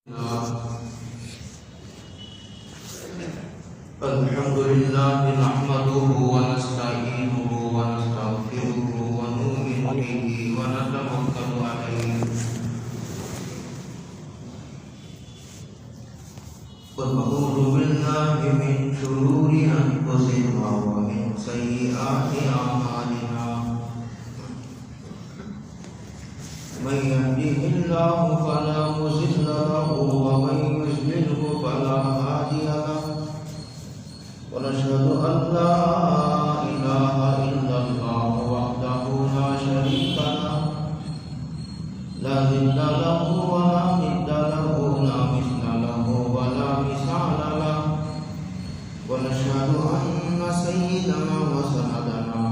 الحمد لله نحمده ونستعينه ونستغفره ونؤمن به ونتوكل عليه ونعوذ بالله من شرور أنفسنا ومن سيئات أعمالنا من يهده الله فلا مضل له ومن يضلل فلا هادي له ونشهد أن لا إله إلا الله وحده لا شريك له لا ضد له ولا ند له لا مثل له ولا مثال له ونشهد أن سيدنا وسندنا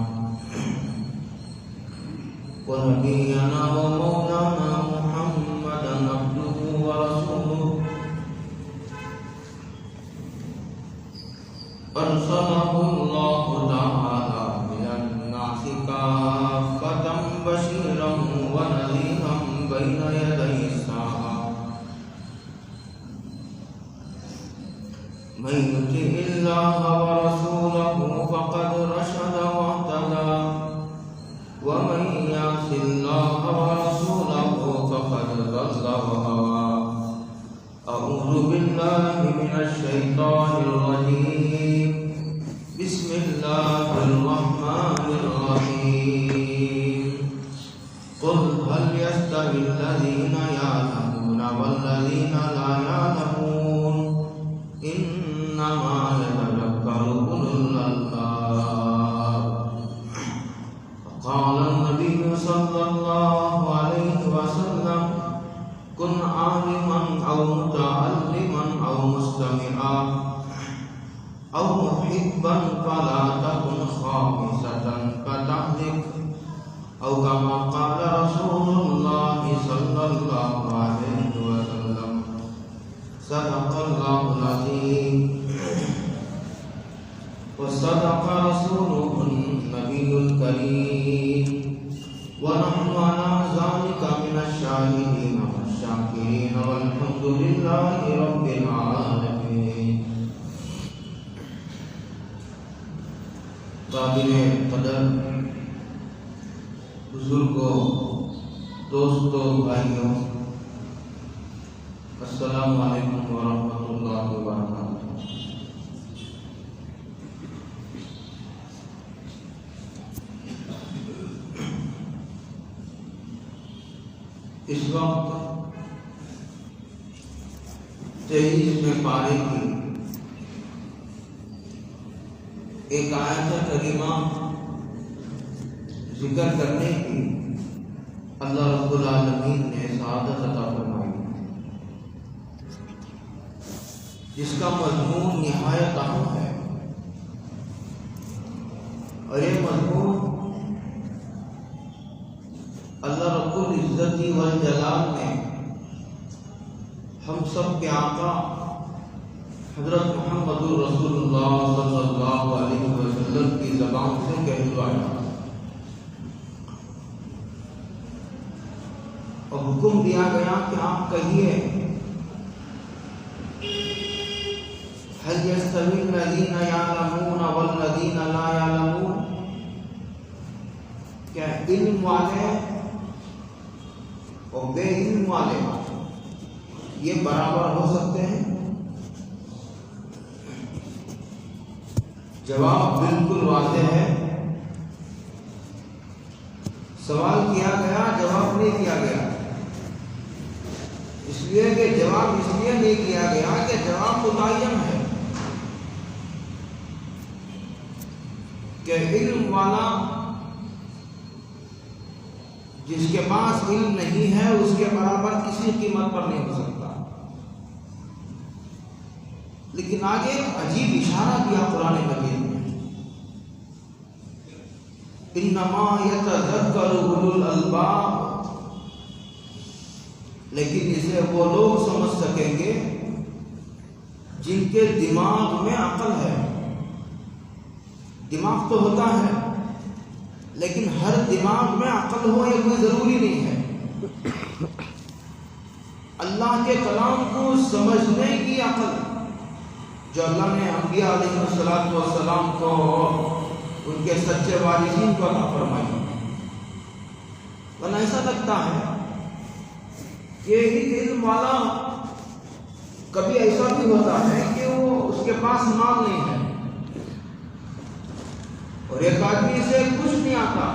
ونبينا ومولانا محمدا عبده ورسوله أرسله الله تعالى إلى الناس كافة بشيرا ونذيرا بين يدي الساعة من يطع الله ورسوله فقد رشد واهتدى ومن يعص الله ورسوله فقد ضل وغوى أعوذ بالله من الشيطان الرجيم بسم الله الرحمن الرحيم قل هل يستوي الذين يعلمون والذين لا يعلمون إنما يتذكر أولو الألباب قال النبي صلى الله عليه وسلم كن عالما أو متعلما أو مستمعا أو محبا فلا تكن خامسة فتهلك أو كما قال رسول الله صلى الله عليه وسلم صدق الله العظيم وصدق رسوله النبي الكريم ونحن على ذلك من الشاهدين والشاكرين والحمد لله رب العالمين. قابل قدر بزرگوں، دوستوں، بھائیوں، السلام علیکم ورحمۃ اللہ وبرکاتہ. اس وقت 23 پارے کی ایک آیت کریمہ ذکر کرنے کی اللہ رب العالمین نے سعادت عطا فرمائی، جس کا مضمون نہایت اہم ہے. اور یہ مضمون اللہ رب العزت والجلال نے ہم سب کے آقا حضرت محمد رسول اللہ صلی اللہ علیہ وسلم کی زبان سے کہلوایا اور حکم دیا گیا کہ آپ کہیے هل يستوي الذين يعلمون والذين لا يعلمون، کیا علم والے اور بے علم والے یہ برابر ہو سکتے ہیں؟ جواب بالکل واضح ہے. سوال کیا گیا، جواب نہیں کیا گیا. اس لیے کہ جواب اس لیے نہیں کیا گیا کہ جواب متعین ہے کہ علم والا جس کے پاس علم نہیں ہے اس کے برابر کسی قیمت پر نہیں ہو سکتا. لیکن آگے ایک عجیب اشارہ دیا قرآن مجید میں، انما یتذکر اولو الالباب، لیکن اسے وہ لوگ سمجھ سکیں گے جن کے دماغ میں عقل ہے. دماغ تو ہوتا ہے لیکن ہر دماغ میں عقل ہو یہ کوئی ضروری نہیں ہے. اللہ کے کلام کو سمجھنے کی عقل جو اللہ نے انبیاء علیہ السلام کو ان کے سچے وارثین کو عطا فرمائی. ورنہ ایسا لگتا ہے کہ ایک علم والا کبھی ایسا بھی ہوتا ہے کہ وہ اس کے پاس مال نہیں ہے اور ایک آدمی سے کچھ نہیں آتا،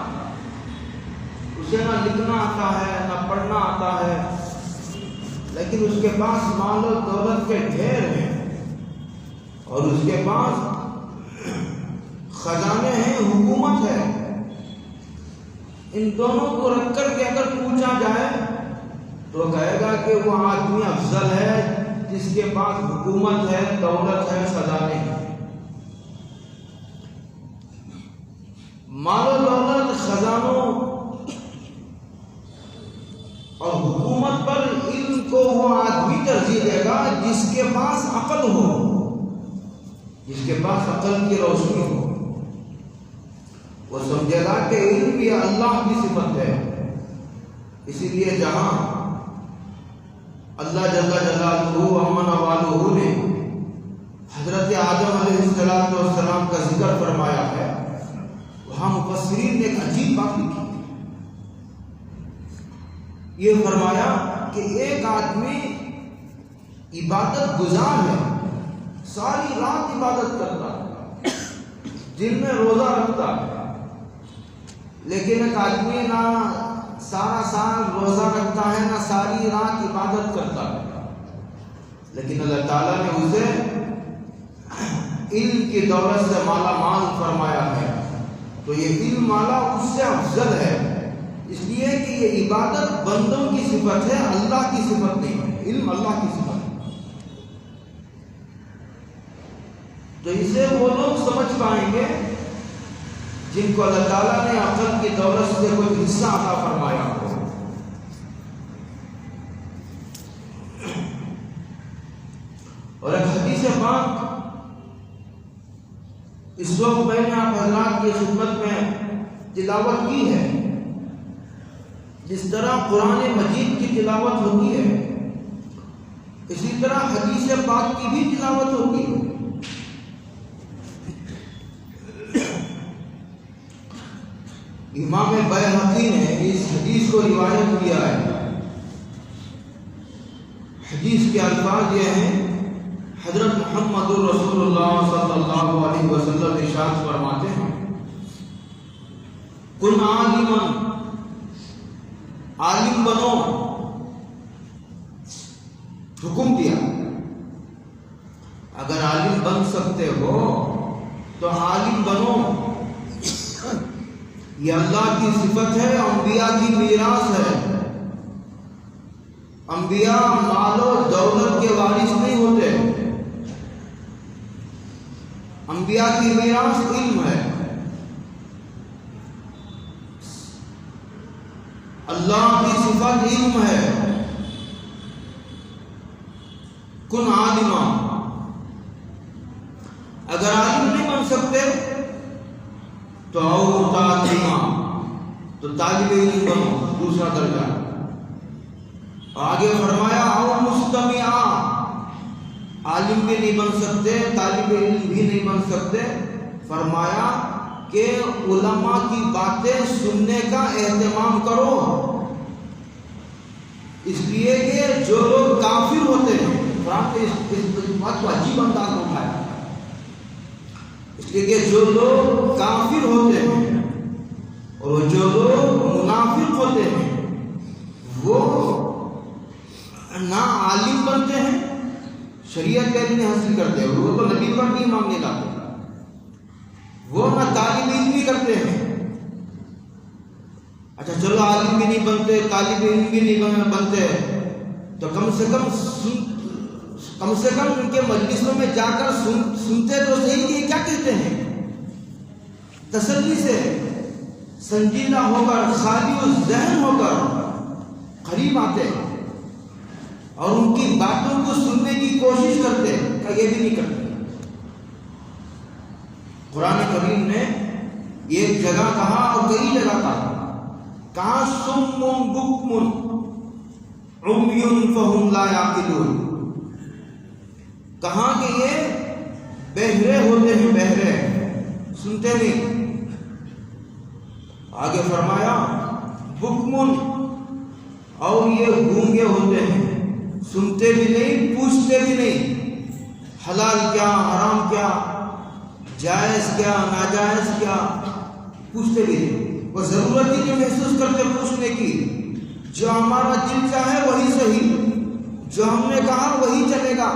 اسے نہ لکھنا آتا ہے نہ پڑھنا آتا ہے، لیکن اس کے پاس مال و دولت کے ڈھیر ہیں اور اس کے پاس خزانے ہیں، حکومت ہے. ان دونوں کو رکھ کر کے اگر پوچھا جائے تو کہے گا کہ وہ آدمی افضل ہے جس کے پاس حکومت ہے، دولت ہے، خزانے ہیں. مال و دولت، خزانوں اور حکومت پر علم کو وہ آدمی ترجیح دے گا جس کے پاس عقل ہو، جس کے پاس عقل کی روشنی ہو. وہ سمجھے گا کہ علم یہ اللہ کی صفت ہے. اسی لیے جہاں اللہ جل جلالہ امن والہ نے حضرت آدم علیہ السلام کا ذکر فرمایا ہے، وہاں مفسرین نے ایک عجیب بات لکھی. یہ فرمایا کہ ایک آدمی عبادت گزار ہے، ساری رات عبادت کرتا ہے، دن میں روزہ رکھتا ہے، لیکن ایک آدمی نہ سارا سال روزہ رکھتا ہے نہ ساری رات عبادت کرتا ہے، لیکن اللہ تعالیٰ نے اسے علم کی دولت سے مالا مال فرمایا ہے. تو یہ علم والا اس سے افضل ہے، اس لیے کہ یہ عبادت بندوں کی صفت ہے، اللہ کی صفت نہیں ہے. علم اللہ کی صفت ہے. تو اسے وہ لوگ سمجھ پائیں گے جن کو اللہ تعالیٰ نے عقل کی دولت سے کوئی حصہ عطا فرمایا ہو. اور ایک حدیث پاک اس وقت میں نے آپ حضرات کی خدمت میں تلاوت کی ہے. جس طرح قرآن مجید کی تلاوت ہوتی ہے اسی طرح حدیث پاک کی بھی تلاوت ہوتی ہے. امام بیہقی نے اس حدیث کو روایت کیا ہے. حدیث کے الفاظ یہ ہیں، حضرت محمد رسول اللہ صلی اللہ علیہ وسلم ارشاد فرماتے ہیں، کن عالما، عالم بنو. حکم دیا اگر عالم بن سکتے ہو تو عالم بنو. یہ اللہ کی صفت ہے، انبیاء کی میراث ہے. انبیاء مال و دولت کے وارث نہیں ہوتے، انبیاء کی میراث علم ہے. اللہ کی صفت علم ہے. کن عالما، اگر عالم نہیں بن سکتے تو او تعلیما، تو طالب علم بنو، دوسرا درجہ. آگے فرمایا او مستمعا، عالم بھی نہیں بن سکتے، طالب علم بھی نہیں بن سکتے، فرمایا کہ علماء کی باتیں سننے کا اہتمام کرو. اس لیے کہ جو لوگ کافر ہوتے ہیں، اس بات کو عجیب انداز میں اٹھایا، اس لیے کہ جو لوگ کافر ہوتے ہیں اور جو لوگ منافق ہوتے ہیں وہ نہ عالم بنتے ہیں، شریعت کا علم حاصل کرتے ہیں، وہ تو نبی پر بھی ایمان نہیں لاتے، وہ نہ طالب علم بھی کرتے ہیں. اچھا چلو عالم بھی نہیں بنتے، طالب علم بھی نہیں بنتے، تو کم سے کم ان کے مجلسوں میں جا کر سنتے تو صحیح کہ کیا کہتے ہیں. تسلی سے سنجیدہ ہو کر، خالی و ذہن ہو کر قریب آتے اور ان کی باتوں کو سننے کی کوشش کرتے، کہ یہ بھی نہیں کرتے. قرآن کریم نے ایک جگہ کہا اور کئی جگہ کہا سم بکم، عمی فہم لا یعقلون، کہاں کہ یہ بہرے ہوتے ہیں، بہرے، سنتے نہیں۔ آگے فرمایا بکمن، اور یہ گونگے ہوتے ہیں، سنتے بھی نہیں، پوچھتے بھی نہیں، حلال کیا، حرام کیا، جائز کیا، ناجائز کیا، پوچھتے بھی نہیں۔ وہ ضرورت ہی نہیں محسوس کرتے پوچھنے کی، جو ہمارا دل چاہے وہی صحیح، جو ہم نے کہا وہی چلے گا۔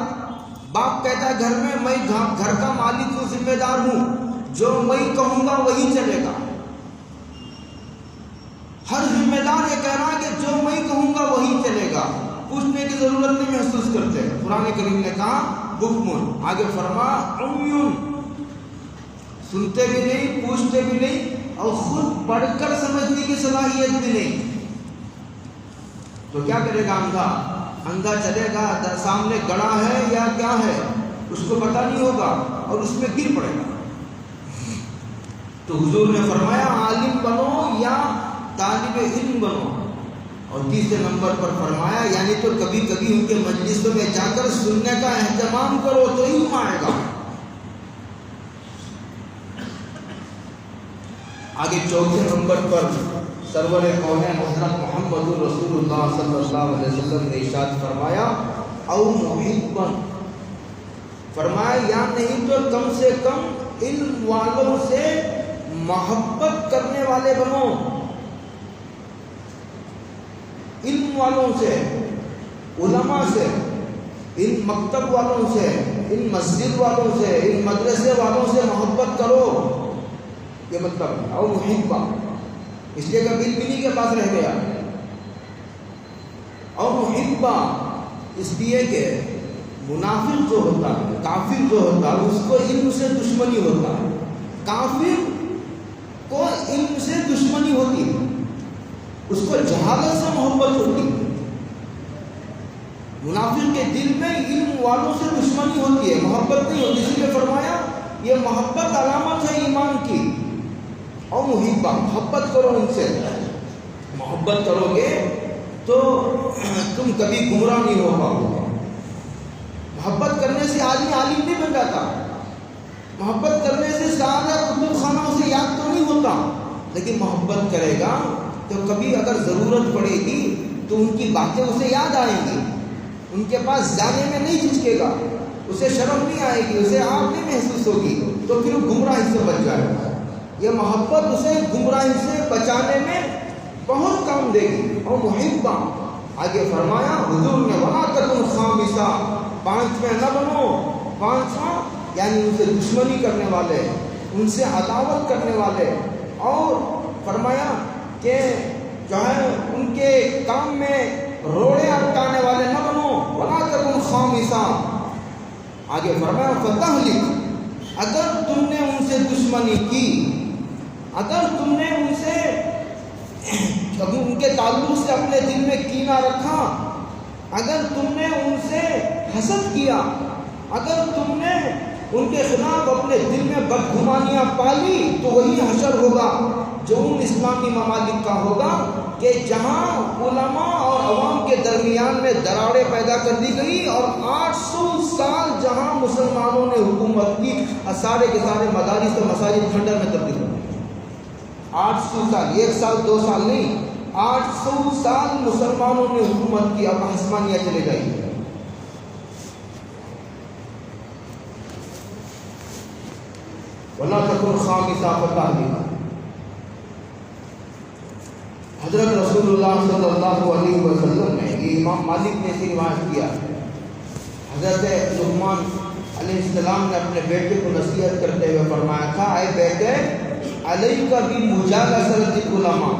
باپ کہتا ہے گھر میں میں گھر کا مالک ہوں، ذمہ دار ہوں، جو میں کہوں گا وہی چلے گا۔ ہر ذمہ دار یہ کہہ رہا ہے کہ جو میں کہوں گا وہی چلے گا، پوچھنے کی ضرورت نہیں محسوس کرتے۔ قرآن کریم نے کہا بکمن، آگے فرما عمیون، سنتے بھی نہیں، پوچھتے بھی نہیں، اور خود پڑھ کر سمجھنے کی صلاحیت بھی نہیں۔ تو کیا کرے گا اندھا؟ اندھا چلے گا، سامنے گڑا ہے یا کیا ہے اس کو پتہ نہیں ہوگا، اور اس میں گر پڑے گا۔ تو حضور نے فرمایا عالم بنو یا طالب علم بنو، اور تیسرے نمبر پر فرمایا یعنی تو کبھی کبھی ان کے مجلسوں میں جا کر سننے کا اہتمام کرو تو علم آئے گا۔ آگے چوتھے نمبر پر سرور کونین حضرت محمد رسول اللہ صلی اللہ علیہ وسلم نے ارشاد فرمایا او محبا، فرمایا یا نہیں تو کم سے کم علم والوں سے محبت کرنے والے بنو، علم والوں سے، علماء سے، ان مکتب والوں سے، ان مسجد والوں سے، ان مدرسے والوں سے محبت کرو، یہ مطلب او محبا، اس لیے کہ علم انہی کے پاس رہ گیا۔ او محبا اس لیے کہ منافق جو ہوتا ہے، کافر جو ہوتا ہے، اس کو علم سے دشمنی ہوتا ہے، کافر کو علم سے دشمنی ہوتی ہے، اس کو جہالت سے محبت ہوتی ہے۔ منافق کے دل میں علم والوں سے دشمنی ہوتی ہے، محبت نہیں ہوتی، اسی لیے فرمایا یہ محبت علامت ہے ایمان کی۔ اور محبہ، محبت کرو ان سے، محبت کرو گے تو تم کبھی گمراہ نہیں ہو پاؤ گے۔ محبت کرنے سے آدمی عالم نہیں بن جاتا، محبت کرنے سے سارا کتب خانوں سے یاد تو نہیں ہوتا، لیکن محبت کرے گا تو کبھی اگر ضرورت پڑے گی تو ان کی باتیں اسے یاد آئیں گی، ان کے پاس جانے میں نہیں جھجکے گا، اسے شرم نہیں آئے گی، اسے آپ نہیں محسوس ہوگی، تو پھر وہ گمراہی سے بچ جائے گا۔ یہ محبت اسے گمراہی سے بچانے میں بہت کام دے گی۔ اور محبہ، آگے فرمایا حضور نے وَلَا تَكُنْ خَامِسًا، پانچویں نہ بنو، پانچواں یعنی ان سے دشمنی کرنے والے، ان سے عداوت کرنے والے، اور فرمایا کہ جو ہے ان کے کام میں روڑے اٹکانے والے نہ بنو، وَلَا تَكُنْ خَامِسًا۔ آگے فرمایا فَتَهْلِكَ، اگر تم نے ان سے دشمنی کی، اگر تم نے ان سے ان کے تعلق سے اپنے دل میں کینہ رکھا، اگر تم نے ان سے حسد کیا، اگر تم نے ان کے خلاف اپنے دل میں بدگمانیاں پالی، تو وہی حشر ہوگا جو ان اسلامی ممالک کا ہوگا کہ جہاں علماء اور عوام کے درمیان میں دراڑیں پیدا کر دی گئی، اور 800 سال جہاں مسلمانوں نے حکومت کی، سارے کے سارے مدارس و مساجد کھنڈر میں تبدیل ہو گئے۔ 800 سال، 1 سال 2 سال نہیں، 800 سال مسلمانوں نے حکومت کی، اب حسمانیہ چلے جائیں گے۔ وَلَا تَكُنْ خَامِسًا فَتَهْلِكَ، حضرت رسول اللہ صلی اللہ علیہ وسلم نے، یہ امام مالک نے اسے روایت کیا، حضرت لقمان علیہ السلام نے اپنے بیٹے کو نصیحت کرتے ہوئے فرمایا تھا، اے بیٹے علیک بمجالسۃ العلماء،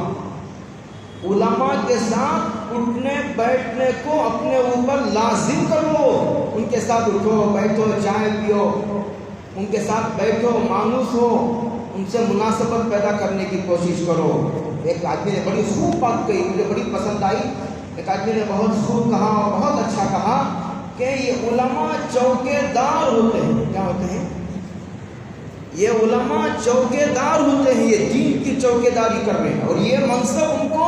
علماء کے ساتھ اٹھنے بیٹھنے کو اپنے اوپر لازم کر لو، ان کے ساتھ اٹھو بیٹھو، چائے پیو، ان کے ساتھ بیٹھو، مانوس ہو، ان سے مناسبت پیدا کرنے کی کوشش کرو۔ ایک آدمی نے بڑی خوب بات کہی، مجھے بڑی پسند آئی، ایک آدمی نے بہت خوب کہا اور بہت اچھا کہا کہ یہ علماء چوکے دار ہوتے ہیں۔ کیا ہوتے ہیں؟ یہ علماء چوکے دار ہوتے ہیں، یہ دین کی چوکے داری کر رہے ہیں، اور یہ منصب ان کو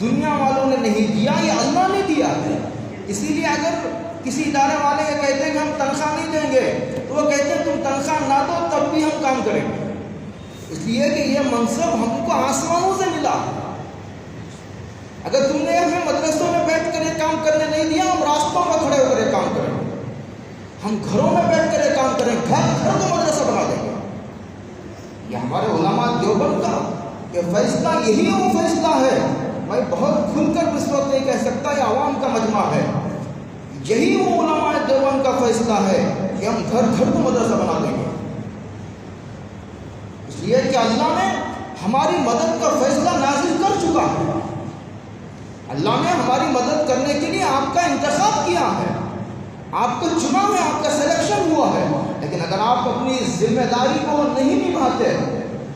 دنیا والوں نے نہیں دیا، یہ اللہ نے دیا ہے۔ اسی لیے اگر کسی ادارے والے یہ کہتے ہیں کہ ہم تنخواہ نہیں دیں گے تو وہ کہتے ہیں تم تنخواہ نہ دو تب بھی ہم کام کریں گے، اس لیے کہ یہ منصب ہم کو آسمانوں سے ملا۔ اگر تم نے ہمیں مدرسوں میں بیٹھ کر یہ کام کرنے نہیں دیا، ہم راستوں میں کھڑے ہو کر یہ کام کریں گے، ہم گھروں میں بیٹھ کر یہ کام کریں، گھر کو مدرسہ بنا دیں گے۔ یہ ہمارے علماء دیوبند کا یہ فیصلہ، یہی وہ فیصلہ ہے۔ میں بہت کھل کر اس وقت نہیں کہہ سکتا، یہ عوام کا مجمع ہے، یہی وہ علماء دیوبند کا فیصلہ ہے کہ ہم گھر کو مدرسہ بنا دیں گے، اس لیے کہ اللہ نے ہماری مدد کا فیصلہ نازل کر چکا ہے۔ اللہ نے ہماری مدد کرنے کے لیے آپ کا انتخاب کیا ہے، آپ کو چنا ہے، آپ کا سلیکشن ہوا ہے۔ لیکن اگر آپ اپنی ذمہ داری کو نہیں نبھاتے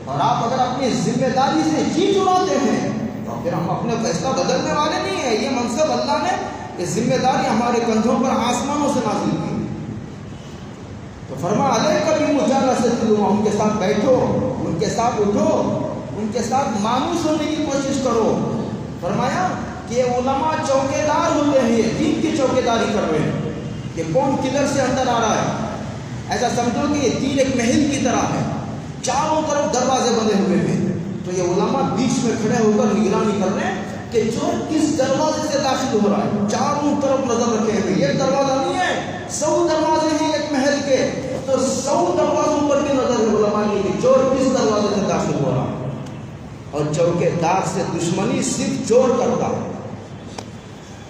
اور آپ اگر اپنی ذمہ داری سے جی چراتے ہیں تو پھر ہم اپنے فیصلہ بدلنے والے نہیں ہیں۔ یہ منصب اللہ نے، یہ ذمہ داری ہمارے کندھوں پر آسمانوں سے نازل کی۔ تو فرما علیک بمجالست ان کے ساتھ بیٹھو، ان کے ساتھ اٹھو، ان کے ساتھ مانوس ہونے کی کوشش کرو۔ فرمایا کہ علماء چوکے دار ہوتے ہیں، دین کی چوکے داری کر رہے ہیں کہ کون کدھر سے اندر آ رہا ہے۔ ایسا سمجھو کہ یہ دین ایک محل کی طرح ہے، چاروں طرف دروازے بنے ہوئے ہیں، تو یہ علماء بیچ میں کھڑے ہو کر نگرانی کر رہے ہیں کہ چور کس دروازے سے داخل ہو رہا ہے، چاروں طرف نظر رکھے ہوئے۔ یہ دروازہ نہیں ہے، 100 دروازے ہیں ایک محل کے، تو 100 دروازوں پر بھی نظر ہے علماء کی کہ چور کس دروازے سے داخل ہو رہا ہے۔ اور چوکے دار سے دشمنی صرف چور کرتا ہے،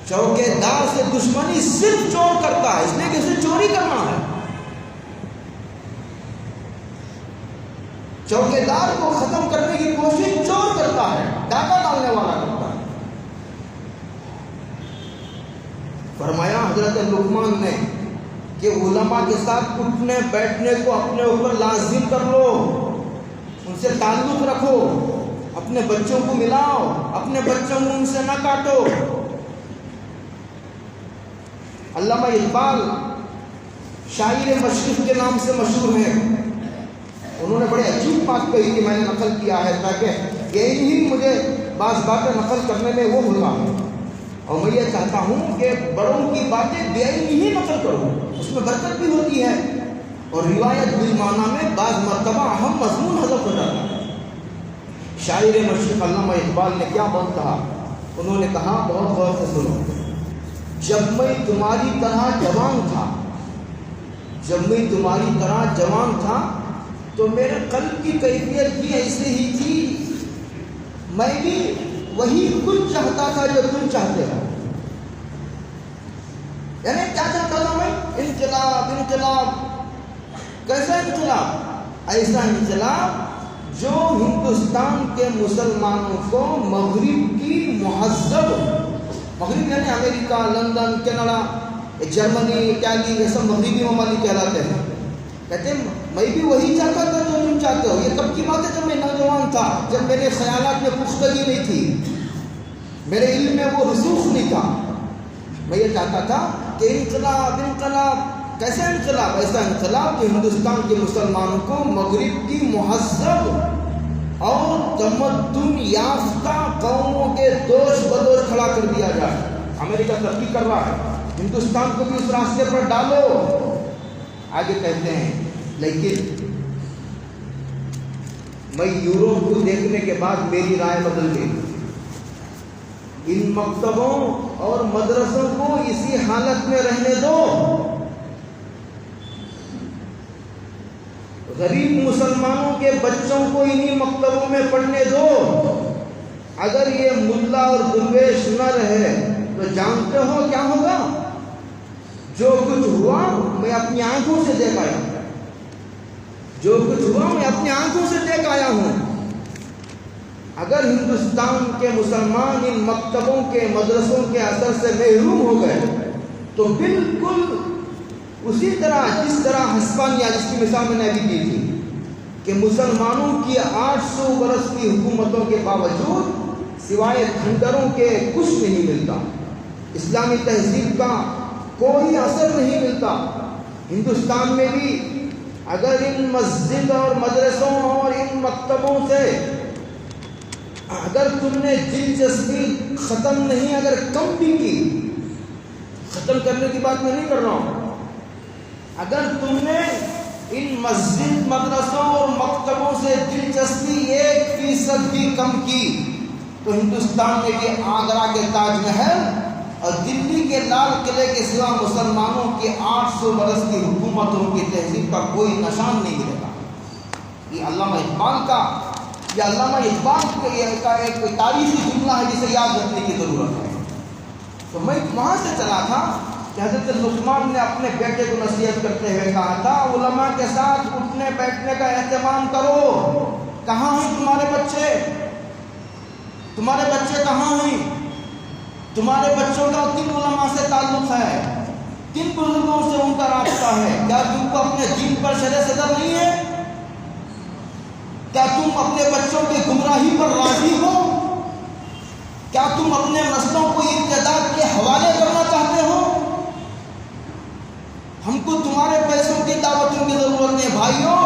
چوکے دار سے دشمنی صرف چور کرتا ہے، اس لیے کہ اسے چوری کرنا ہے۔ چوکے دار کو ختم کرنے کی کوشش چور کرتا ہے، ڈاکہ ڈالنے والا کرتا ہے۔ فرمایا حضرت لقمان نے کہ علماء کے ساتھ اٹھنے بیٹھنے کو اپنے اوپر لازم کر لو، ان سے تعلق رکھو، اپنے بچوں کو ملاؤ، اپنے بچوں کو ان سے نہ کاٹو۔ علامہ اقبال شاعر مشرق کے نام سے مشہور ہیں، انہوں نے بڑے عجیب بات کہی کہ میں نے نقل کیا ہے تاکہ یہی مجھے بعض باتیں نقل کرنے میں وہ ہوتا ہے، اور میں یہ چاہتا ہوں کہ بڑوں کی باتیں بے علمی ہی نقل کروں، اس میں برکت بھی ہوتی ہے، اور روایت بالمعنی میں بعض مرتبہ اہم مضمون حذف ہو جاتا ہے۔ شاعر مشرق علامہ اقبال نے کیا بات کہا؟ انہوں نے کہا، بہت غور سے سنو، جب میں تمہاری طرح جوان تھا، جب میں تمہاری طرح جوان تھا تو میرے قلب کی کیفیت بھی ایسے ہی تھی، میں بھی وہی کچھ چاہتا تھا جو تم چاہتے ہو۔ یعنی کیا چاہتا تھا میں؟ انقلاب، انقلاب۔ کیسا انقلاب؟ ایسا انقلاب جو ہندوستان کے مسلمانوں کو مغرب کی مہذب، مغرب یعنی امریکہ، لندن، کینیڈا، جرمنی، اٹلی، یہ سب مغربی ممالک کہلاتے ہیں، کہتے ہیں میں بھی وہی چاہتا تھا جو تم چاہتے ہو۔ یہ کب کی بات ہے؟ جب میں نوجوان تھا، جب میرے خیالات میں پختگی نہیں تھی، میرے علم میں وہ رسوخ نہیں تھا۔ میں یہ چاہتا تھا کہ انقلاب، انقلاب۔ کیسا انقلاب؟ ایسا انقلاب کہ ہندوستان کے مسلمانوں کو مغرب کی مہذب اور تمدن یافتہ قوموں کے دوش بدوش کھڑا کر دیا جائے۔ امریکہ ترقی کر رہا ہے، ہندوستان کو بھی اس راستے پر ڈالو۔ آگے کہتے ہیں، لیکن میں یوروپ کو دیکھنے کے بعد میری رائے بدل گئی۔ ان مکتبوں اور مدرسوں کو اسی حالت میں رہنے دو، غریب مسلمانوں کے بچوں کو انہی مکتبوں میں پڑھنے دو۔ اگر یہ ملا اور درویش نہ رہے تو جانتے ہو کیا ہوگا؟ جو کچھ ہوا میں اپنی آنکھوں سے دیکھ آیا ہوں، جو کچھ ہوا میں اپنی آنکھوں سے دیکھ آیا ہوں۔ اگر ہندوستان کے مسلمان ان مکتبوں کے مدرسوں کے اثر سے محروم ہو گئے تو بالکل اسی طرح جس طرح ہسپانیہ، جس کی مثال میں نے ابھی دی تھی، کہ مسلمانوں کی 800 برس کی حکومتوں کے باوجود سوائے کھنڈروں کے کچھ نہیں ملتا، اسلامی تہذیب کا کوئی اثر نہیں ملتا۔ ہندوستان میں بھی اگر ان مسجد اور مدرسوں اور ان مکتبوں سے اگر تم نے دلچسپی ختم نہیں اگر کم بھی کی، ختم کرنے کی بات میں نہیں کر رہا ہوں، اگر تم نے ان مسجد مدرسوں اور مکتبوں سے دلچسپی 1% بھی کم کی تو ہندوستان میں یہ آگرہ کے تاج محل اور دلی کے لال قلعے کے سوا مسلمانوں کے 800 برس کی حکومتوں کی تہذیب کا کوئی نشان نہیں ملے گا۔ یہ علامہ اقبال کا ایک تاریخی جملہ ہے جسے یاد رکھنے کی ضرورت ہے۔ تو میں وہاں سے چلا تھا کہ حضرت لقمان نے اپنے بیٹے کو نصیحت کرتے ہوئے کہا تھا علماء کے ساتھ اٹھنے بیٹھنے کا اہتمام کرو۔ کہاں ہیں تمہارے بچے؟ تمہارے بچے کہاں ہیں؟ تمہارے بچوں کا کن علماء سے تعلق ہے؟ کن بزرگوں سے ان کا رابطہ ہے؟ کیا تم کو اپنے دین پر شرع صدر نہیں ہے؟ کیا تم اپنے بچوں کی گمراہی پر راضی ہو؟ کیا تم اپنے نسلوں کو ارتداد کے حوالے کرنا چاہتے ہو؟ ہم کو تمہارے پیسوں کی دعوتوں کی ضرورت نہیں بھائیوں،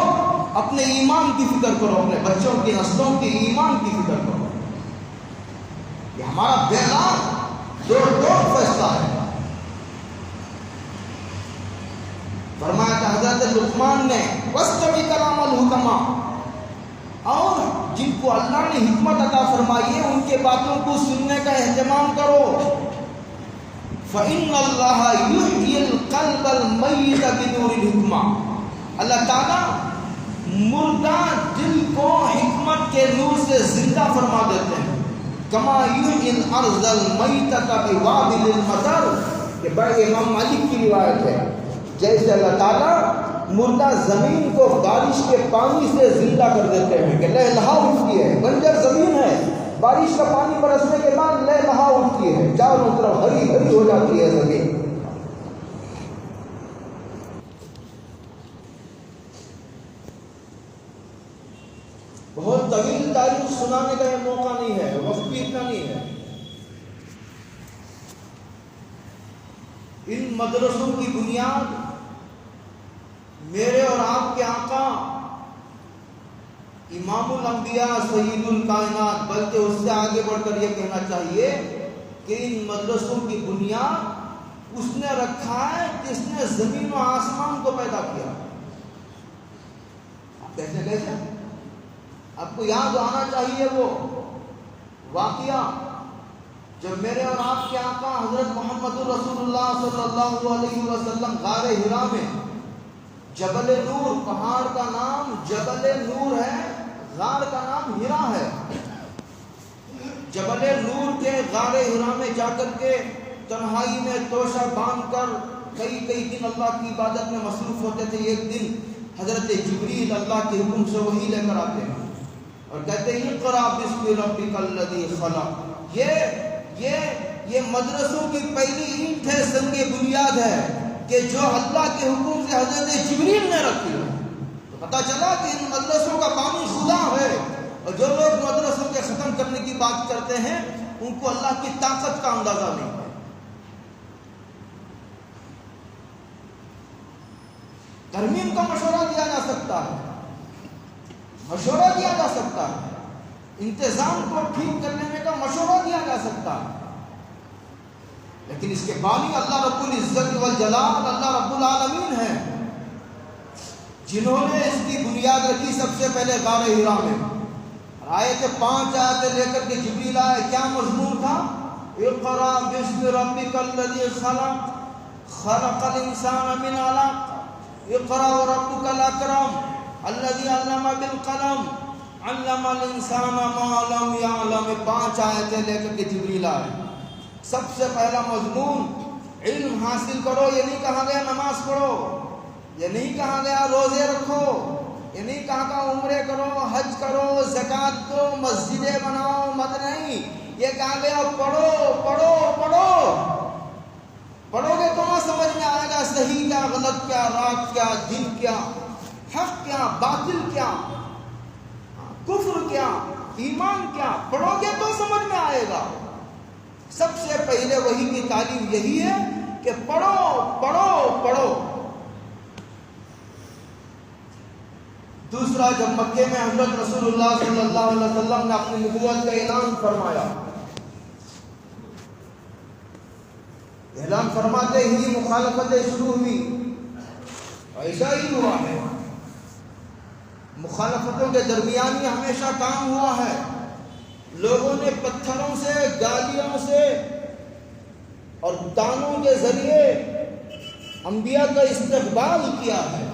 اپنے ایمان کی فکر کرو، اپنے بچوں کی نسلوں کے ایمان کی فکر کرو۔ یہ ہمارا بیان فیصلہ ہے۔ فرمایا کہ حضرت لقمان نے وَاسْتَمِعْ كَلَامَ الْحُكَمَاءِ، اور جن کو اللہ نے حکمت عطا فرمائی ہے ان کے باتوں کو سننے کا اہتمام کرو۔ فَإِنَّ اللَّهَ يُحْيِي الْقَلْبَ الْمَيِّتَ بِنُورِ الْحِكْمَةِ، اللہ تعالیٰ مردہ دل کو حکمت کے نور سے زندہ فرما دیتے ہیں۔ کما یحیی الارض المیتۃ بوابل المطر، یہ بڑے امام مالک کی روایت ہے، جیسے اللہ تعالیٰ مردہ زمین کو بارش کے پانی سے زندہ کر دیتے ہیں کہ لہلہا اٹھتی ہے، بنجر زمین ہے، بارش کا پانی برسنے کے بعد لہلہا اٹھتی ہے، چاروں طرف ہری بھری ہو جاتی ہے زمین۔ بہت طویل تاریخ سنانے کا یہ موقع نہیں ہے، وقت بھی اتنا نہیں ہے۔ ان مدرسوں کی بنیاد میرے اور آپ کے آقا امام الانبیاء سید الکائنات، بلکہ اس سے آگے بڑھ کر یہ کہنا چاہیے کہ ان مدرسوں کی بنیاد اس نے رکھا ہے جس نے زمین و آسمان کو پیدا کیا۔ کیسے آپ کو یاد آنا چاہیے وہ واقعہ جب میرے اور آپ کے آقا حضرت محمد رسول اللہ صلی اللہ علیہ وسلم غار ہرا میں، جبل نور، پہاڑ کا نام جبل نور ہے، غار کا نام ہرا ہے، جبل نور کے غار ہرا میں جا کر کے تنہائی میں توشہ باندھ کر کئی دن اللہ کی عبادت میں مصروف ہوتے تھے۔ ایک دن حضرت جبریل اللہ کے حکم سے وحی لے کر آتے ہیں اور کہتے ہیں اقرأ باسم ربک الذی خلق۔ یہ مدرسوں کی پہلی اینٹ ہے، سنگ بنیاد ہے کہ جو اللہ کے حکم سے حضرت جبریل نے رکھی ہے۔ تو پتہ چلا کہ ان مدرسوں کا بانی خدا ہے، اور جو لوگ مدرسوں کے ختم کرنے کی بات کرتے ہیں ان کو اللہ کی طاقت کا اندازہ نہیں ہے۔ ترمیم کا مشورہ دیا جا سکتا ہے، مشورہ دیا جا سکتا ہے، انتظام کو ٹھیک کرنے میں کا مشورہ دیا جا سکتا ہے، لیکن اس کے بانی اللہ رب العزت والجلال، اللہ رب العالمین ہے، جنہوں نے اس کی بنیاد رکھی سب سے پہلے غار ہرا میں۔ آئے تھے 5 آیتیں لے کر کے جبریل آئے، کیا مضمون تھا؟ اقرأ باسم ربک الذی خلق، خلق الانسان من علق، اقرأ وربک الاکرم الذی علم بالقلم علم الانسان ما لم یعلم۔ 5 آیتیں لے کر کے جبریل آئے۔ سب سے پہلا مضمون علم حاصل کرو، یہ نہیں کہا گیا نماز پڑھو، یہ نہیں کہا گیا روزے رکھو، یہ نہیں کہا کہ عمرے کرو، حج کرو، زکوٰۃ دو، مسجدیں بناؤ، مت نہیں، یہ کہا گیا پڑھو پڑھو پڑھو۔ پڑھو گے تو سمجھ میں آئے گا صحیح کیا، غلط کیا، رات کیا، دن کیا، حق کیا، باطل کیا، کفر کیا، ایمان کیا۔ پڑھو گے تو سمجھ میں آئے گا۔ سب سے پہلے وحی کی تعلیم یہی ہے کہ پڑھو پڑھو پڑھو۔ دوسرا دوسرا، جب مکے میں حضرت رسول اللہ صلی اللہ علیہ وسلم نے اپنی نبوت کا اعلان فرمایا، اعلان فرماتے ہی مخالفتیں شروع ہوئی. ایسا ہی ہوا ہے، مخالفتوں کے درمیان ہی ہمیشہ کام ہوا ہے. لوگوں نے پتھروں سے، گالیوں سے اور تانوں کے ذریعے انبیاء کا استقبال کیا ہے.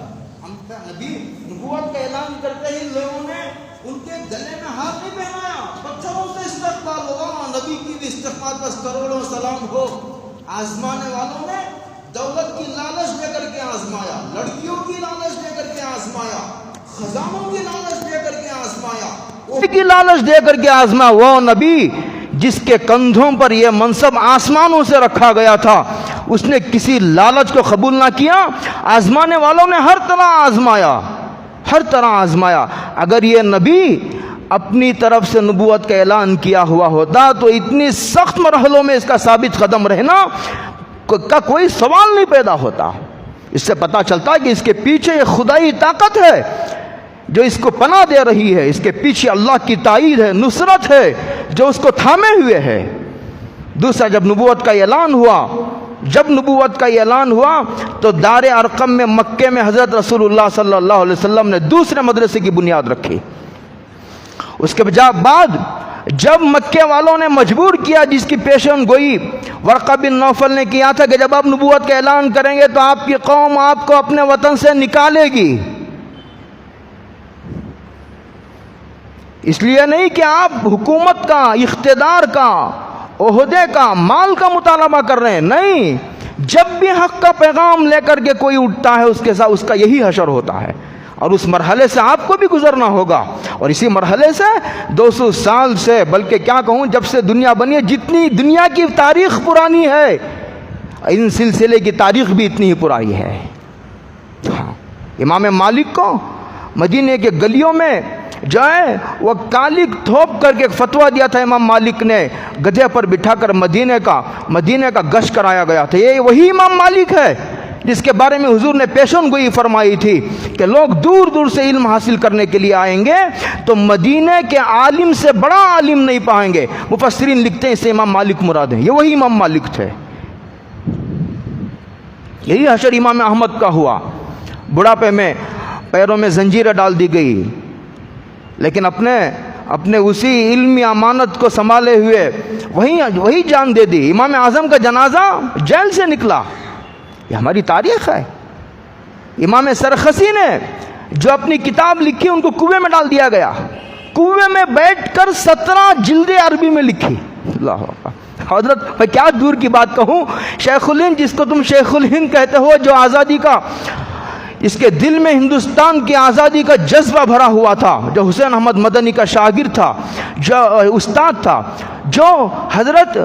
نبی نبوت کا اعلان کرتے ہی لوگوں نے ان کے گلے میں ہاتھ نہیں پہنایا، پتھروں سے استقبال ہوا. نبی کی بھی استقبال پر کروڑوں سلام ہو. آزمانے والوں نے دولت کی لالچ دے کر کے آزمایا، لڑکیوں کی لالچ دے کر کے آزمایا، خزانوں کی لالچ دے کر کے آزمایا، کی لالچ دے کر کے آزما. وہ نبی جس کے کندھوں پر یہ منصب آسمانوں سے رکھا گیا تھا، اس نے کسی لالچ کو قبول نہ کیا. آزمانے والوں نے ہر طرح آزمایا، ہر طرح آزمایا. اگر یہ نبی اپنی طرف سے نبوت کا اعلان کیا ہوا ہوتا تو اتنی سخت مرحلوں میں اس کا ثابت قدم رہنا کا کوئی سوال نہیں پیدا ہوتا. اس سے پتہ چلتا ہے کہ اس کے پیچھے یہ خدائی طاقت ہے جو اس کو پناہ دے رہی ہے. اس کے پیچھے اللہ کی تائید ہے، نصرت ہے جو اس کو تھامے ہوئے ہے. دوسرا، جب نبوت کا اعلان ہوا تو دار ارقم میں، مکے میں حضرت رسول اللہ صلی اللہ علیہ وسلم نے دوسرے مدرسے کی بنیاد رکھی. اس کے بعد جب مکے والوں نے مجبور کیا، جس کی پیشن گوئی ورقہ بن نوفل نے کیا تھا کہ جب آپ نبوت کا اعلان کریں گے تو آپ کی قوم آپ کو اپنے وطن سے نکالے گی. اس لیے نہیں کہ آپ حکومت کا، اقتدار کا، عہدے کا، مال کا مطالبہ کر رہے ہیں. نہیں، جب بھی حق کا پیغام لے کر کے کوئی اٹھتا ہے اس کے ساتھ اس کا یہی حشر ہوتا ہے، اور اس مرحلے سے آپ کو بھی گزرنا ہوگا. اور اسی مرحلے سے 200 سال سے، بلکہ کیا کہوں، جب سے دنیا بنی ہے، جتنی دنیا کی تاریخ پرانی ہے، ان سلسلے کی تاریخ بھی اتنی ہی پرانی ہے. ہاں، امام مالک کو مدینے کے گلیوں میں جو ہے وہ کالک تھوپ کر کے ایک فتویٰ دیا تھا. امام مالک نے گدھے پر بٹھا کر مدینے کا گشت کرایا گیا تھا. یہ وہی امام مالک ہے جس کے بارے میں حضور نے پیشن گوئی فرمائی تھی کہ لوگ دور دور سے علم حاصل کرنے کے لیے آئیں گے تو مدینے کے عالم سے بڑا عالم نہیں پائیں گے. مفسرین لکھتے ہیں اس سے امام مالک مراد ہیں. یہ وہی امام مالک تھے. یہی حشر امام احمد کا ہوا. بڑھاپے میں پیروں میں زنجیریں ڈال دی گئی، لیکن اپنے اسی علمی امانت کو سنبھالے ہوئے وہی جان دے دی. امام اعظم کا جنازہ جیل سے نکلا. یہ ہماری تاریخ ہے. امام سرخسی نے جو اپنی کتاب لکھی ان کو کنویں میں ڈال دیا گیا. کنویں میں بیٹھ کر 17 جلدیں عربی میں لکھی. اللہ حضرت، میں کیا دور کی بات کہوں، شیخ الہند جس کو تم شیخ الہند کہتے ہو، جو آزادی کا، اس کے دل میں ہندوستان کی آزادی کا جذبہ بھرا ہوا تھا، جو حسین احمد مدنی کا شاگرد تھا، جو استاد تھا، جو حضرت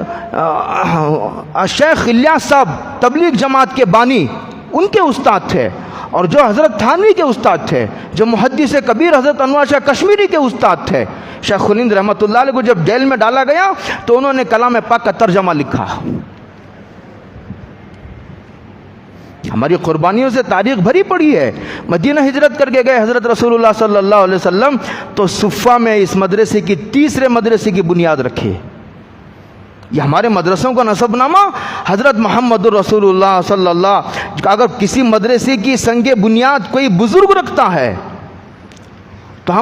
شیخ الیاس صاحب تبلیغ جماعت کے بانی ان کے استاد تھے، اور جو حضرت تھانوی کے استاد تھے، جو محدث کبیر حضرت انوار شاہ کشمیری کے استاد تھے. شیخ الہند رحمۃ اللہ علیہ کو جب جیل میں ڈالا گیا تو انہوں نے کلام پاک کا ترجمہ لکھا. ہماری قربانیوں سے تاریخ بھری پڑی ہے. مدینہ ہجرت کر کے گئے حضرت رسول اللہ صلی اللہ علیہ وسلم تو صفہ میں اس مدرسے کی، تیسرے مدرسے کی بنیاد رکھی. یہ ہمارے مدرسوں کا نسب نامہ حضرت محمد الرسول اللہ صلی اللہ. اگر کسی مدرسے کی سنگ بنیاد کوئی بزرگ رکھتا ہے تو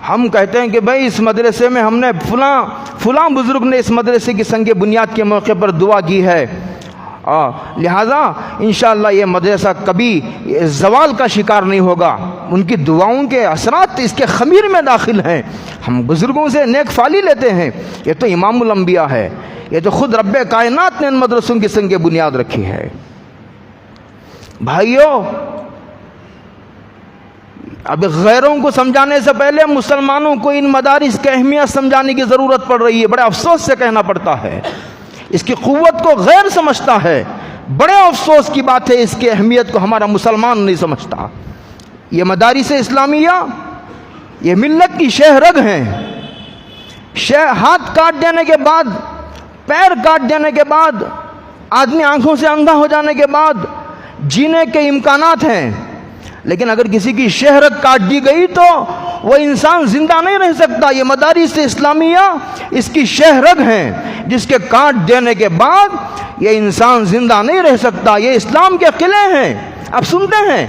ہم کہتے ہیں کہ بھائی اس مدرسے میں ہم نے فلاں بزرگ نے اس مدرسے کی سنگ بنیاد کے موقع پر دعا کی ہے، لہذا انشاءاللہ یہ مدرسہ کبھی زوال کا شکار نہیں ہوگا. ان کی دعاؤں کے اثرات اس کے خمیر میں داخل ہیں. ہم بزرگوں سے نیک فالی لیتے ہیں. یہ تو امام الانبیاء ہے، یہ تو خود رب کائنات نے ان مدرسوں کی سنگ بنیاد رکھی ہے. بھائیو، اب غیروں کو سمجھانے سے پہلے مسلمانوں کو ان مدارس کی اہمیت سمجھانے کی ضرورت پڑ رہی ہے. بڑے افسوس سے کہنا پڑتا ہے، اس کی قوت کو غیر سمجھتا ہے. بڑے افسوس کی بات ہے، اس کی اہمیت کو ہمارا مسلمان نہیں سمجھتا. یہ مدارس اسلامیہ یہ ملت کی شہ رگ ہیں. ہاتھ کاٹ دینے کے بعد، پیر کاٹ دینے کے بعد، آدمی آنکھوں سے اندھا ہو جانے کے بعد جینے کے امکانات ہیں، لیکن اگر کسی کی شہرت کاٹ دی گئی تو وہ انسان زندہ نہیں رہ سکتا. یہ مدارس اسلامیہ اس کی شہرگ ہیں جس کے کاٹ دینے کے بعد یہ انسان زندہ نہیں رہ سکتا. یہ اسلام کے قلعے ہیں. آپ سنتے ہیں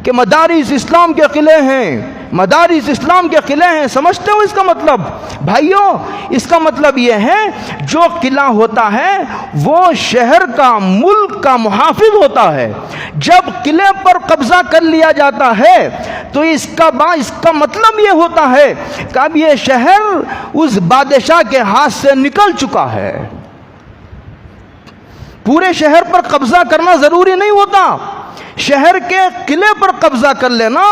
کہ مدارس اسلام کے قلعے ہیں، مدارس اسلام کے قلعے ہیں. سمجھتے ہو اس کا مطلب؟ بھائیوں، اس کا مطلب یہ ہے جو قلعہ ہوتا ہے وہ شہر کا، ملک کا محافظ ہوتا ہے. جب قلعے پر قبضہ کر لیا جاتا ہے تو اس کا مطلب یہ ہوتا ہے کہ اب یہ شہر اس بادشاہ کے ہاتھ سے نکل چکا ہے. پورے شہر پر قبضہ کرنا ضروری نہیں ہوتا. شہر کے قلعے پر قبضہ کر لینا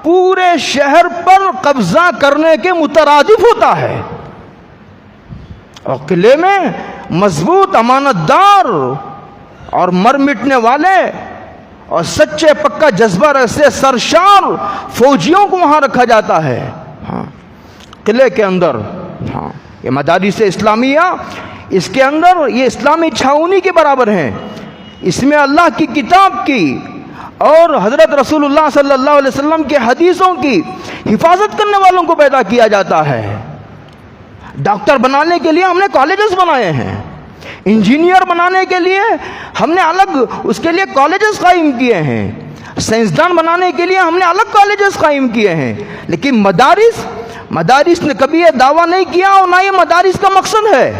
پورے شہر پر قبضہ کرنے کے مترادف ہوتا ہے. اور قلعے میں مضبوط، امانت دار اور مر مٹنے والے اور سچے پکا جذبہ سے سرشار فوجیوں کو وہاں رکھا جاتا ہے. ہاں، قلعے کے اندر. ہاں، یہ مدارس اسلامیہ اس کے اندر یہ اسلامی چھاؤنی کے برابر ہیں. اس میں اللہ کی کتاب کی اور حضرت رسول اللہ صلی اللہ علیہ وسلم کے حدیثوں کی حفاظت کرنے والوں کو پیدا کیا جاتا ہے. ڈاکٹر بنانے کے لیے ہم نے کالجز بنائے ہیں، انجینئر بنانے کے لیے ہم نے الگ اس کے لیے کالجز قائم کیے ہیں، سائنسدان بنانے کے لیے ہم نے الگ کالجز قائم کیے ہیں. لیکن مدارس نے کبھی یہ دعویٰ نہیں کیا اور نہ یہ مدارس کا مقصد ہے.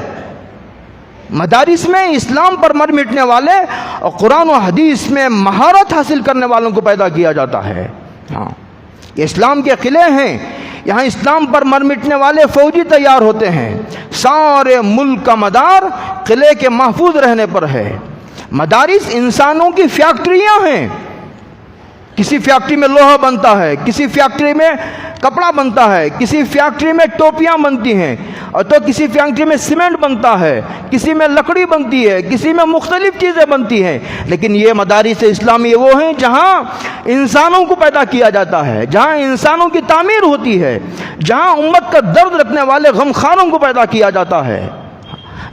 مدارس میں اسلام پر مر مٹنے والے اور قرآن و حدیث میں مہارت حاصل کرنے والوں کو پیدا کیا جاتا ہے. ہاں، یہ اسلام کے قلعے ہیں. یہاں اسلام پر مر مٹنے والے فوجی تیار ہوتے ہیں. سارے ملک کا مدار قلعے کے محفوظ رہنے پر ہے. مدارس انسانوں کی فیکٹریاں ہیں. کسی فیکٹری میں لوہا بنتا ہے، کسی فیکٹری میں کپڑا بنتا ہے، کسی فیکٹری میں ٹوپیاں بنتی ہیں، اور تو کسی فیکٹری میں سیمنٹ بنتا ہے، کسی میں لکڑی بنتی ہے، کسی میں مختلف چیزیں بنتی ہیں. لیکن یہ مدارس اسلامی وہ ہیں جہاں انسانوں کو پیدا کیا جاتا ہے، جہاں انسانوں کی تعمیر ہوتی ہے، جہاں امت کا درد رکھنے والے غمخواروں کو پیدا کیا جاتا ہے،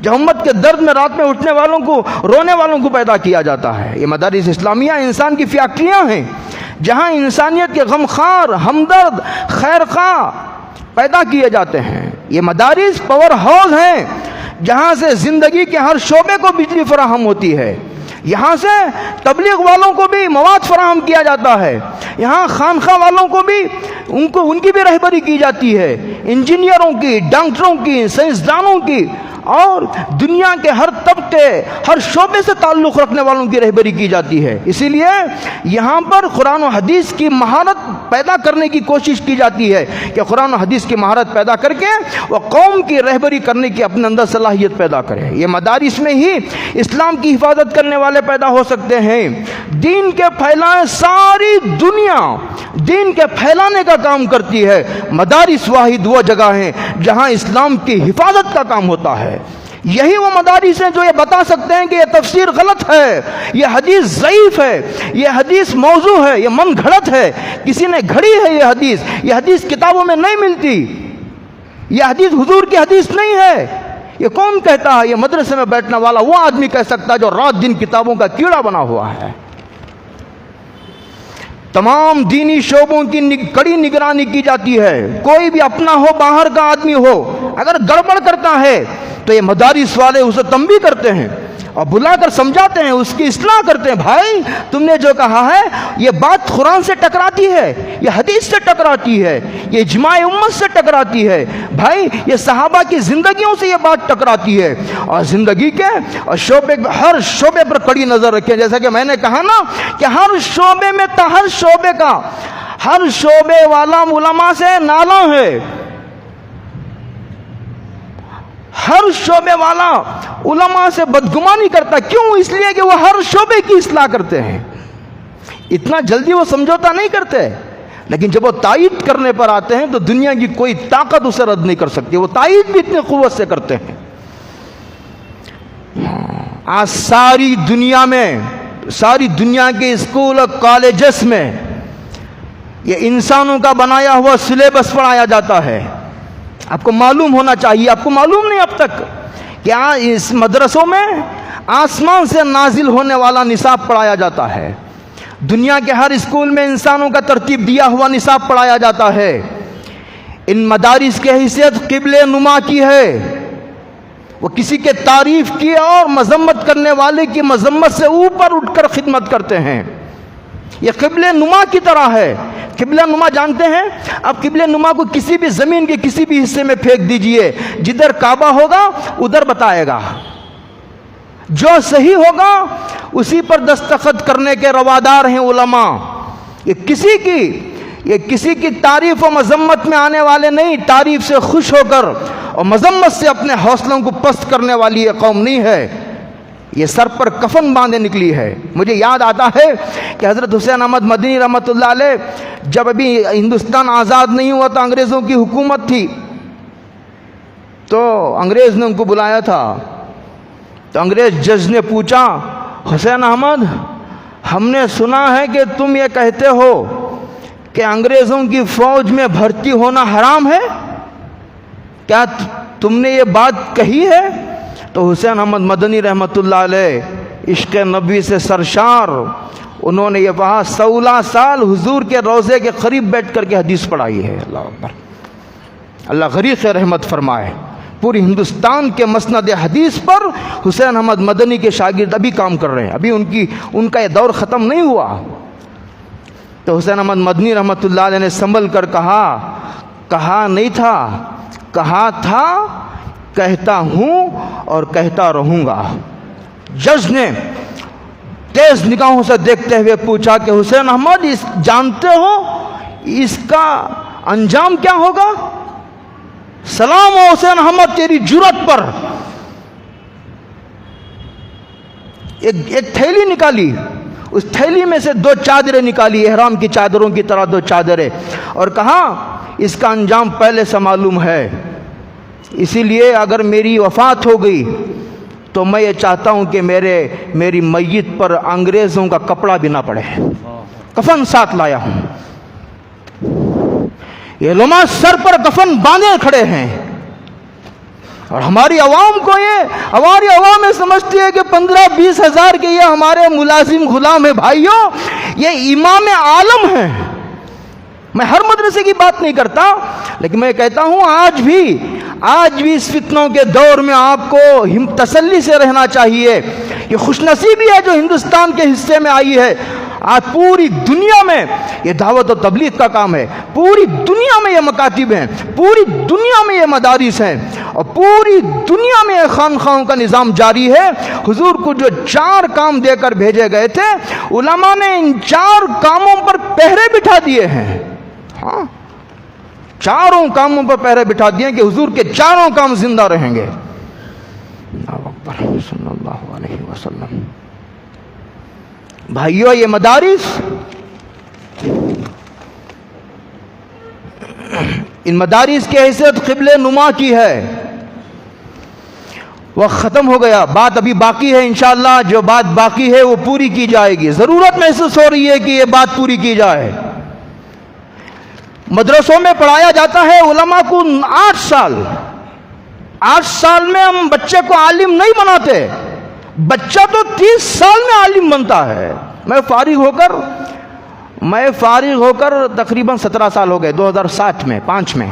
جہاں امت کے درد میں رات میں اٹھنے والوں کو، رونے والوں کو پیدا کیا جاتا ہے. یہ مدارس اسلامیہ انسان کی فیکٹریاں ہیں جہاں انسانیت کے غمخوار، ہمدرد، خیرخواہ پیدا کیے جاتے ہیں. یہ مدارس پاور ہاؤس ہیں جہاں سے زندگی کے ہر شعبے کو بجلی فراہم ہوتی ہے. یہاں سے تبلیغ والوں کو بھی مواد فراہم کیا جاتا ہے. یہاں خانخواہ والوں کو بھی ان کی بھی رہبری کی جاتی ہے، انجینئروں کی، ڈاکٹروں کی، سائنسدانوں کی، اور دنیا کے ہر طبقے، ہر شعبے سے تعلق رکھنے والوں کی رہبری کی جاتی ہے. اسی لیے یہاں پر قرآن و حدیث کی مہارت پیدا کرنے کی کوشش کی جاتی ہے کہ قرآن و حدیث کی مہارت پیدا کر کے وہ قوم کی رہبری کرنے کی اپنے اندر صلاحیت پیدا کرے. یہ مدارس میں ہی اسلام کی حفاظت کرنے والے پیدا ہو سکتے ہیں. دین کے پھیلائے، ساری دنیا دین کے پھیلانے کا کام کرتی ہے. مدارس واحد وہ جگہ ہیں جہاں اسلام کی حفاظت کا کام ہوتا ہے. یہی وہ مدارس ہیں جو یہ بتا سکتے ہیں کہ یہ تفسیر غلط ہے، یہ حدیث ضعیف ہے، یہ حدیث موضوع ہے، یہ من گھڑت ہے، کسی نے گھڑی ہے. یہ حدیث کتابوں میں نہیں ملتی، یہ حدیث حضور کی حدیث نہیں ہے. یہ کون کہتا ہے؟ یہ مدرسے میں بیٹھنے والا وہ آدمی کہہ سکتا ہے جو رات دن کتابوں کا کیڑا بنا ہوا ہے. تمام دینی شعبوں کی کڑی نگرانی کی جاتی ہے. کوئی بھی اپنا ہو، باہر کا آدمی ہو، اگر گڑبڑ کرتا ہے تو یہ مدارس والے اسے تنبیہ کرتے ہیں اور بلا کر سمجھاتے ہیں، اس کی اصلاح کرتے ہیں. بھائی تم نے جو کہا ہے یہ بات قرآن سے ٹکراتی ہے، یہ حدیث سے ٹکراتی ہے، یہ اجماع امت سے ٹکراتی ہے. بھائی یہ صحابہ کی زندگیوں سے یہ بات ٹکراتی ہے. اور زندگی کے اور ہر شعبے پر کڑی نظر رکھیں. جیسا کہ میں نے کہا نا کہ ہر شعبے میں ہر شعبے کا، ہر شعبے والا علماء سے نالا ہے. ہر شعبے والا علماء سے بدگمانی کرتا. کیوں؟ اس لیے کہ وہ ہر شعبے کی اصلاح کرتے ہیں. اتنا جلدی وہ سمجھوتا نہیں کرتے، لیکن جب وہ تائید کرنے پر آتے ہیں تو دنیا کی کوئی طاقت اسے رد نہیں کر سکتی. وہ تائید بھی اتنی قوت سے کرتے ہیں. آج ساری دنیا میں، ساری دنیا کے اسکول اور کالجز میں یہ انسانوں کا بنایا ہوا سلیبس پڑھایا جاتا ہے. آپ کو معلوم ہونا چاہیے، آپ کو معلوم نہیں اب تک کہ اس مدرسوں میں آسمان سے نازل ہونے والا نصاب پڑھایا جاتا ہے. دنیا کے ہر اسکول میں انسانوں کا ترتیب دیا ہوا نصاب پڑھایا جاتا ہے. ان مدارس کی حیثیت قبلہ نما کی ہے. وہ کسی کے تعریف کی اور مذمت کرنے والے کی مذمت سے اوپر اٹھ کر خدمت کرتے ہیں. یہ قبلہ نما کی طرح ہے. قبلہ نما جانتے ہیں؟ اب قبلہ نما کو کسی بھی زمین کے کسی بھی حصے میں پھینک دیجئے، جدھر کعبہ ہوگا ادھر بتائے گا. جو صحیح ہوگا اسی پر دستخط کرنے کے روادار ہیں علماء. یہ کسی کی تعریف و مذمت میں آنے والے نہیں، تعریف سے خوش ہو کر اور مذمت سے اپنے حوصلوں کو پست کرنے والی یہ قوم نہیں ہے. یہ سر پر کفن باندھے نکلی ہے. مجھے یاد آتا ہے کہ حضرت حسین احمد مدنی رحمۃ اللہ علیہ جب ابھی ہندوستان آزاد نہیں ہوا تھا، انگریزوں کی حکومت تھی، تو انگریز نے ان کو بلایا تھا. تو انگریز جج نے پوچھا، حسین احمد، ہم نے سنا ہے کہ تم یہ کہتے ہو کہ انگریزوں کی فوج میں بھرتی ہونا حرام ہے، کیا تم نے یہ بات کہی ہے؟ تو حسین احمد مدنی رحمۃ اللہ علیہ عشق نبی سے سرشار، انہوں نے یہ کہا 16 سال حضور کے روضے کے قریب بیٹھ کر کے حدیث پڑھائی ہے. اللہ اکبر. اللہ غریق رحمت فرمائے. پوری ہندوستان کے مسند حدیث پر حسین احمد مدنی کے شاگرد ابھی کام کر رہے ہیں. ابھی ان کا یہ دور ختم نہیں ہوا. تو حسین احمد مدنی رحمۃ اللہ علیہ نے سنبھل کر کہا نہیں تھا، کہا تھا کہتا ہوں اور کہتا رہوں گا. جج نے تیز نگاہوں سے دیکھتے ہوئے پوچھا کہ حسین احمد، جانتے ہو اس کا انجام کیا ہوگا؟ سلام ہو حسین احمد تیری جرأت پر. ایک تھیلی نکالی، اس تھیلی میں سے 2 چادریں نکالی، احرام کی چادروں کی طرح 2 چادریں، اور کہا اس کا انجام پہلے سے معلوم ہے، اسی لیے اگر میری وفات ہو گئی تو میں یہ چاہتا ہوں کہ میری میت پر انگریزوں کا کپڑا بھی نہ پڑے. کفن ساتھ لایا ہوں. یہ علماء سر پر کفن باندھے کھڑے ہیں، اور ہماری عوام سمجھتی ہے کہ 15-20 ہزار کے یہ ہمارے ملازم غلام ہیں. بھائیوں، یہ امام عالم ہیں. میں ہر مدرسے کی بات نہیں کرتا، لیکن میں کہتا ہوں آج بھی اس فتنوں کے دور میں آپ کو تسلی سے رہنا چاہیے. یہ خوش نصیبی ہے جو ہندوستان کے حصے میں آئی ہے. آج پوری دنیا میں یہ دعوت و تبلیغ کا کام ہے. پوری دنیا میں یہ مکاتب ہیں، پوری دنیا میں یہ مدارس ہیں، اور پوری دنیا میں یہ خانقاہوں کا نظام جاری ہے. حضور کو جو 4 کام دے کر بھیجے گئے تھے، علماء نے ان 4 کاموں پر پہرے بٹھا دیے ہیں. ہاں، 4 کاموں پر پہرے بٹھا دیے کہ حضور کے 4 کام زندہ رہیں گے. اللہ اکبر صلی اللہ علیہ وسلم. بھائیو، یہ مدارس، ان مدارس کی حیثیت قبلہ نما کی ہے. وقت ختم ہو گیا، بات ابھی باقی ہے. انشاءاللہ جو بات باقی ہے وہ پوری کی جائے گی. ضرورت محسوس ہو رہی ہے کہ یہ بات پوری کی جائے. مدرسوں میں پڑھایا جاتا ہے علماء کو 8 سال. 8 سال میں ہم بچے کو عالم نہیں بناتے. بچہ تو 30 سال میں عالم بنتا ہے. میں فارغ ہو کر تقریباً 17 سال ہو گئے، 2005 میں.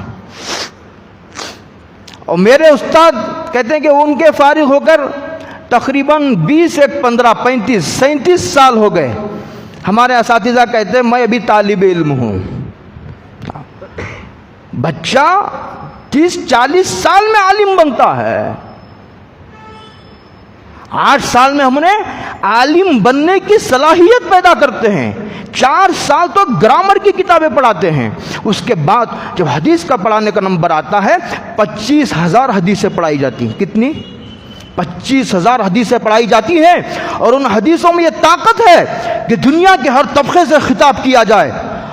اور میرے استاد کہتے ہیں کہ ان کے فارغ ہو کر تقریباً 20 1 15 35 37 سال ہو گئے. ہمارے اساتذہ کہتے ہیں میں ابھی طالب علم ہوں. بچہ 30-40 سال میں عالم بنتا ہے. 8 سال میں ہم نے عالم بننے کی صلاحیت پیدا کرتے ہیں. 4 سال تو گرامر کی کتابیں پڑھاتے ہیں. اس کے بعد جب حدیث کا پڑھانے کا نمبر آتا ہے 25,000 حدیثیں پڑھائی جاتی ہیں. کتنی؟ 25,000 حدیثیں پڑھائی جاتی ہیں. اور ان حدیثوں میں یہ طاقت ہے کہ دنیا کے ہر طبقے سے خطاب کیا جائے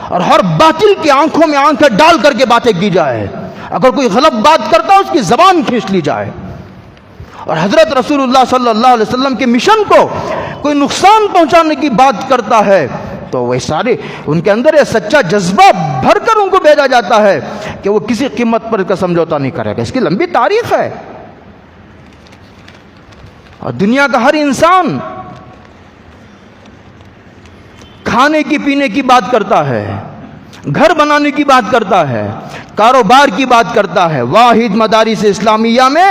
اور ہر باطل کی آنکھوں میں آنکھیں ڈال کر کے باتیں کی جائے. اگر کوئی غلط بات کرتا ہے اس کی زبان کھینچ لی جائے. اور حضرت رسول اللہ صلی اللہ علیہ وسلم کے مشن کو کوئی نقصان پہنچانے کی بات کرتا ہے تو وہ سارے ان کے اندر یہ سچا جذبہ بھر کر ان کو بھیجا جاتا ہے کہ وہ کسی قیمت پر اس کا سمجھوتا نہیں کرے گا. اس کی لمبی تاریخ ہے. اور دنیا کا ہر انسان کھانے کی پینے کی بات کرتا ہے، گھر بنانے کی بات کرتا ہے، کاروبار کی بات کرتا ہے۔ واحد مدارس اسلامیہ میں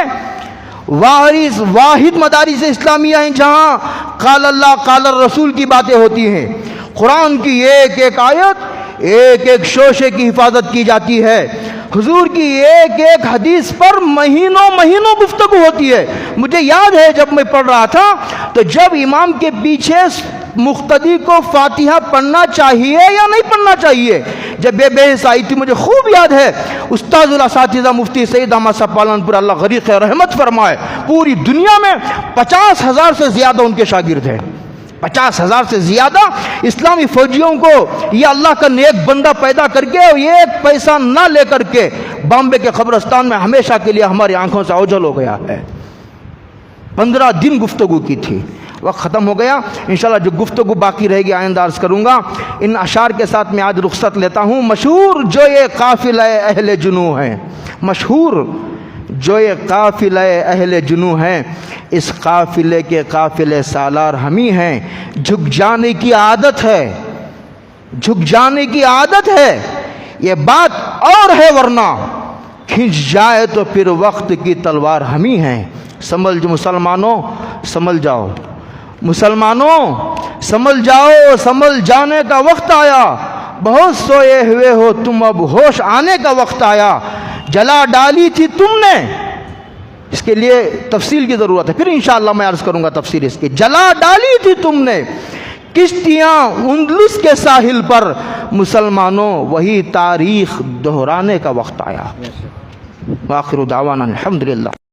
واحد مدارس اسلامیہ ہیں جہاں قال اللہ قال الرسول کی باتیں ہوتی ہیں، قرآن کی ایک ایک آیت، ایک ایک شوشے کی حفاظت کی جاتی ہے، حضور کی ایک ایک حدیث پر مہینوں مہینوں گفتگو ہوتی ہے۔ مجھے یاد ہے جب میں پڑھ رہا تھا تو جب امام کے پیچھے مقتدی کو فاتحہ پڑھنا چاہیے یا نہیں پڑھنا چاہیے، جب یہ بحث آئی تھی، مجھے خوب یاد ہے، استاد الاساتذہ مفتی سید احمد صاحب پالنپور اللہ غریق رحمت فرمائے، پوری دنیا میں 50,000 سے زیادہ ان کے شاگرد ہیں، 50,000 سے زیادہ اسلامی فوجیوں کو یہ اللہ کا نیک بندہ پیدا کر کے اور یہ ایک پیسہ نہ لے کر کے بامبے کے قبرستان میں ہمیشہ کے لیے ہماری آنکھوں سے اوجھل ہو گیا ہے۔ 15 دن گفتگو کی تھی، وقت ختم ہو گیا۔ انشاءاللہ جو گفتگو باقی رہے گی آئندہ عرض کروں گا۔ ان اشعار کے ساتھ میں آج رخصت لیتا ہوں۔ مشہور جو یہ قافلہ اہل جنو ہیں، مشہور جو یہ قافلہ اہل جنو ہیں، اس قافلے کے قافلے سالار ہم ہی ہیں۔ جھک جانے کی عادت ہے، جھک جانے کی عادت ہے، یہ بات اور ہے ورنہ کھنچ جائے تو پھر وقت کی تلوار ہم ہی ہیں۔ سنبھل جو مسلمانوں، سنبھل جاؤ مسلمانوں، سنبھل جاؤ، سنبھل جانے کا وقت آیا، بہت سوئے ہوئے ہو تم، اب ہوش آنے کا وقت آیا۔ جلا ڈالی تھی تم نے، اس کے لیے تفصیل کی ضرورت ہے، پھر انشاءاللہ میں عرض کروں گا تفصیل اس کی۔ جلا ڈالی تھی تم نے کشتیاں اندلس کے ساحل پر، مسلمانوں وہی تاریخ دہرانے کا وقت آیا۔ وآخر دعوانا الحمدللہ۔